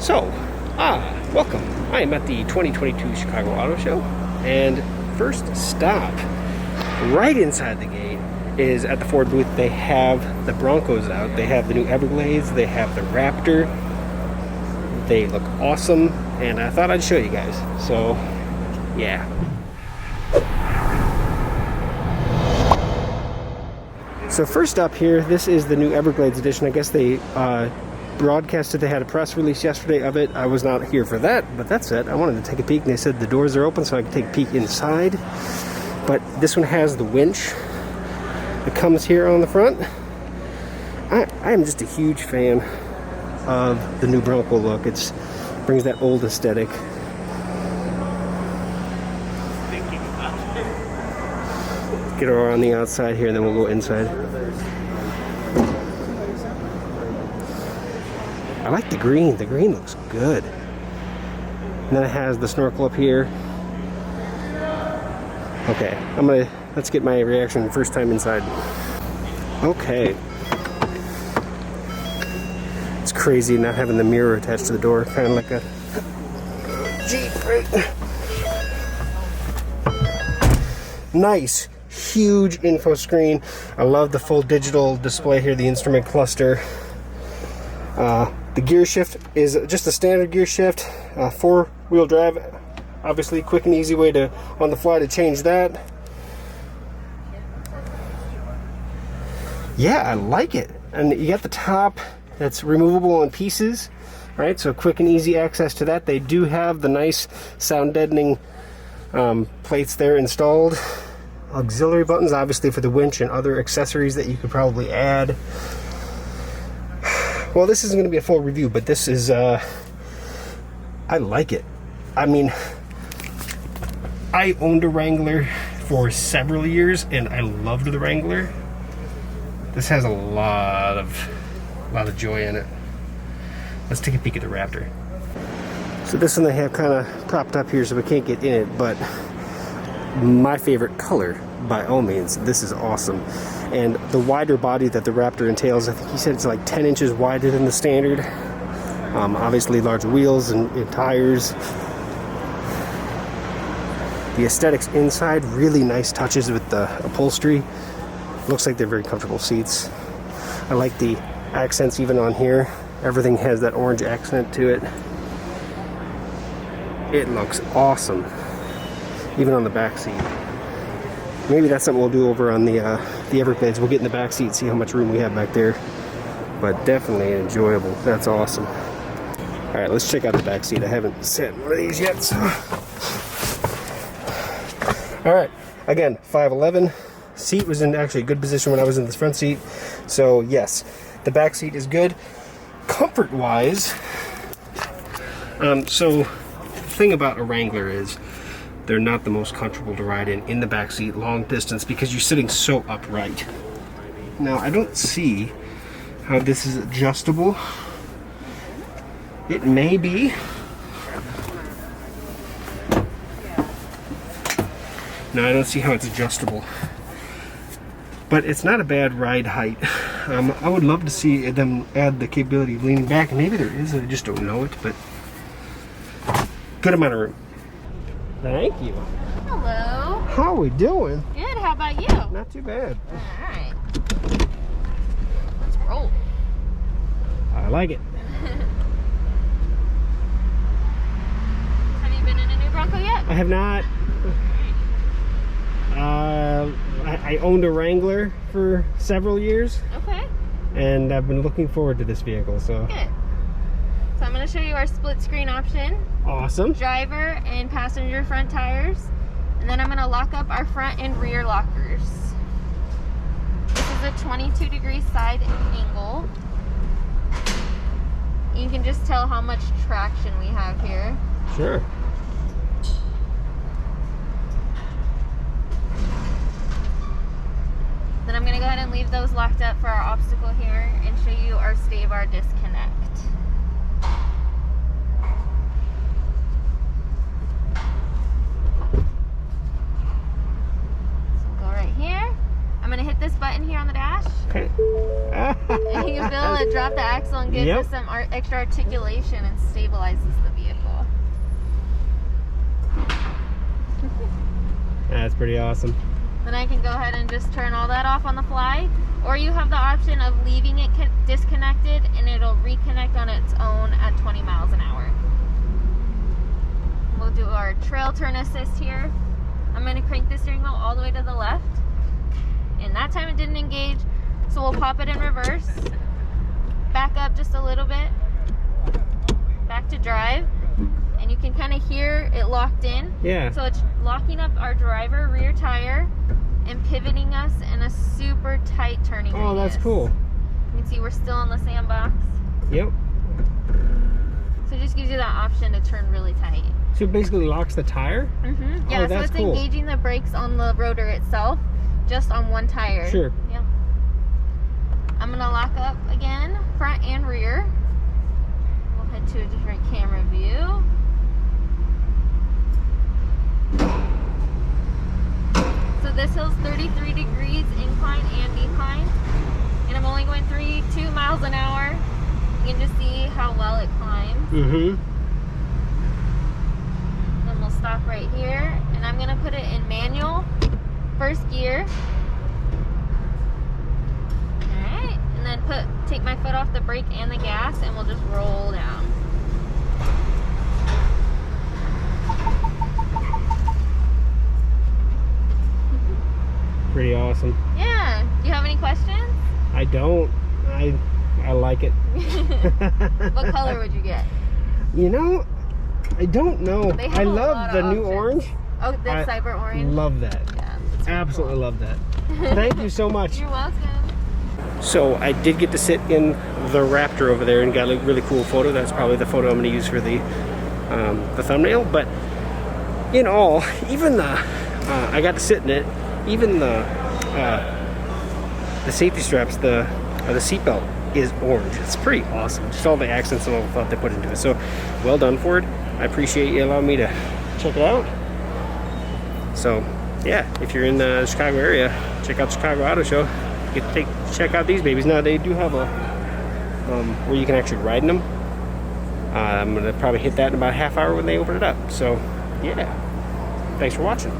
So, welcome. I am at the 2022 Chicago Auto Show, and first stop, right inside the gate, is at the Ford booth. They have the Broncos out. They have the new Everglades. They have the Raptor. They look awesome, and I thought I'd show you guys. So, yeah. So first up here, this is the new Everglades Edition. I guess they broadcasted, they had a press release yesterday of it. I was not here for that, but that's it. I wanted to take a peek, and they said the doors are open so I could take a peek inside. But this one has the winch that comes here on the front. I am just a huge fan of the new Bronco look. It brings that old aesthetic. Get her on the outside here, and then we'll go inside. I like the green. The green looks good. And then it has the snorkel up here. Okay, let's get my reaction first time inside. Okay. It's crazy not having the mirror attached to the door, kind of like a Jeep, right? Nice, huge info screen. I love the full digital display here, the instrument cluster. The gear shift is just a standard gear shift, 4-wheel drive. Obviously, quick and easy way to, on the fly, to change that. Yeah, I like it. And you got the top that's removable in pieces, right? So quick and easy access to that. They do have the nice sound deadening plates there installed. Auxiliary buttons, obviously, for the winch and other accessories that you could probably add. Well, this isn't going to be a full review, but this is, I like it. I mean, I owned a Wrangler for several years, and I loved the Wrangler. This has a lot of joy in it. Let's take a peek at the Raptor. So this one they have kind of propped up here so we can't get in it, but my favorite color, by all means. This is awesome. And the wider body that the Raptor entails, I think he said it's like 10 inches wider than the standard. Obviously larger wheels and tires. The aesthetics inside, really nice touches with the upholstery. Looks like they're very comfortable seats. I like the accents even on here. Everything has that orange accent to it. It looks awesome. Even on the back seat. Maybe that's something we'll do over on the Everglades. We'll get in the back seat, see how much room we have back there. But definitely enjoyable. That's awesome. All right, let's check out the back seat. I haven't sat in one of these yet. So. All right, again, 5'11". Seat was in actually a good position when I was in the front seat. So yes, the back seat is good. Comfort-wise, so the thing about a Wrangler is they're not the most comfortable to ride in the back seat long distance because you're sitting so upright. Now, I don't see how this is adjustable. It may be. No, I don't see how it's adjustable. But it's not a bad ride height. I would love to see them add the capability of leaning back. Maybe there is, I just don't know it, but good amount of room. Thank you. Hello. How are we doing? Good, how about you? Not too bad. Alright. Let's roll. I like it. Have you been in a new Bronco yet? I have not. I owned a Wrangler for several years. Okay. And I've been looking forward to this vehicle, so. Good. So I'm going to show you our split screen option. Awesome. Driver and passenger front tires. And then I'm going to lock up our front and rear lockers. This is a 22-degree side angle. You can just tell how much traction we have here. Sure. Then I'm going to go ahead and leave those locked up for our obstacle here and show you our stay bar disconnect. So go right here. I'm going to hit this button here on the dash. Okay. And you feel a to drop the axle and gives us some extra articulation and stabilizes the vehicle. That's pretty awesome. Then I can go ahead and just turn all that off on the fly, or you have the option of leaving it disconnected and it'll reconnect on its own at 20 miles an hour. We'll do our trail turn assist here. I'm going to crank the steering wheel all the way to the left, and that time it didn't engage, so we'll pop it in reverse, back up just a little bit, back to drive, and you can kind of hear it locked in. Yeah. So it's locking up our driver rear tire and pivoting us in a super tight turning radius. Oh, that's cool. You can see we're still in the sandbox. Yep. So it just gives you that option to turn really tight. So it basically locks the tire? Mm-hmm. Yeah, oh, that's so it's cool. engaging the brakes on the rotor itself, just on one tire. Sure. Yep. I'm gonna lock up again, front and rear. We'll head to a different camera view. So this hill's 33 degrees incline and decline, and I'm only going 2 miles an hour. You can just see how well it climbs. Mm-hmm. Then we'll stop right here, and I'm gonna put it in manual, first gear. Alright, and then take my foot off the brake and the gas, and we'll just roll down. Pretty awesome. Yeah, do you have any questions? I don't. I like it. What color would you get? You know, I don't know. They have I a love lot the of new options. orange. Oh, the cyber orange? Love that. Yeah, it's really Absolutely cool. love that. Thank you so much. You're welcome. So I did get to sit in the Raptor over there and got a really cool photo. That's probably the photo I'm going to use for the thumbnail. But in all, even the I got to sit in it. Even the safety straps, the seatbelt is orange. It's pretty awesome. Just all the accents and all the thought they put into it. So well done, Ford. I appreciate you allowing me to check it out. So yeah, if you're in the Chicago area, check out Chicago Auto Show. You get to check out these babies. Now they do have a where you can actually ride in them. I'm gonna probably hit that in about a half hour when they open it up. So yeah, thanks for watching.